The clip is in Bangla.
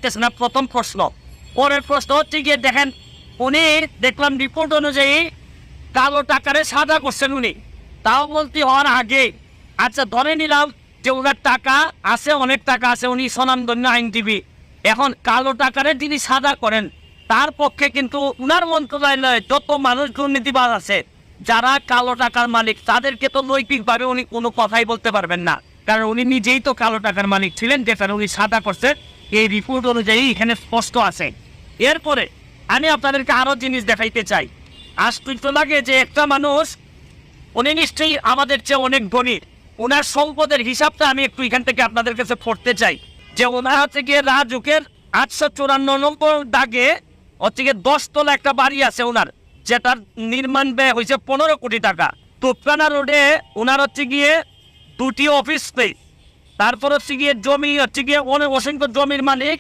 না প্রথম প্রশ্ন। পরের প্রশ্ন হচ্ছে গিয়ে দেখেন, উনি দেখলাম রিপোর্ট অনুযায়ী কালো টাকারে সাদা করছেন উনি, তাও বলতে হওয়ার আগে। আচ্ছা ধরে নিলাম যে ওনার টাকা আছে, অনেক টাকা আছে, উনি স্বনামধন্য আইনজীবী। এখন কালো টাকারে যিনি সাদা করেন তার পক্ষে কিন্তু উনার মন্ত্রণালয়ে যত মানুষ দুর্নীতিবাজ আছে, যারা কালো টাকার মালিক, তাদেরকে তো নৈতিকভাবে উনি কোনো কথাই বলতে পারবেন না, কারণ উনি নিজেই তো কালো টাকার মালিক ছিলেন, যেটা উনি সাদা করছেন এই রিপোর্ট অনুযায়ী এখানে স্পষ্ট আছে। এরপরে আমি আপনাদেরকে আরও জিনিস দেখাইতে চাই। আশ্চর্য লাগে যে একটা মানুষ, উনি নিশ্চয়ই আমাদের চেয়ে অনেক ধনী, ওনার সম্পদের হিসাবটা আমি একটু এখান থেকে আপনাদের কাছে পড়তে চাই। যে ওনার হচ্ছে গিয়ে রাজুকের 854 নম্বর দাগে হচ্ছে গিয়ে 10 তলা একটা বাড়ি আছে ওনার, যেটার নির্মাণ ব্যয় হয়েছে 15 কোটি টাকা। তোপখানা রোডে ওনার হচ্ছে গিয়ে 2টি অফিস স্পেস, তারপর হচ্ছে গিয়ে জমি হচ্ছে গিয়ে অনেক অসংখ্য জমির মালিক,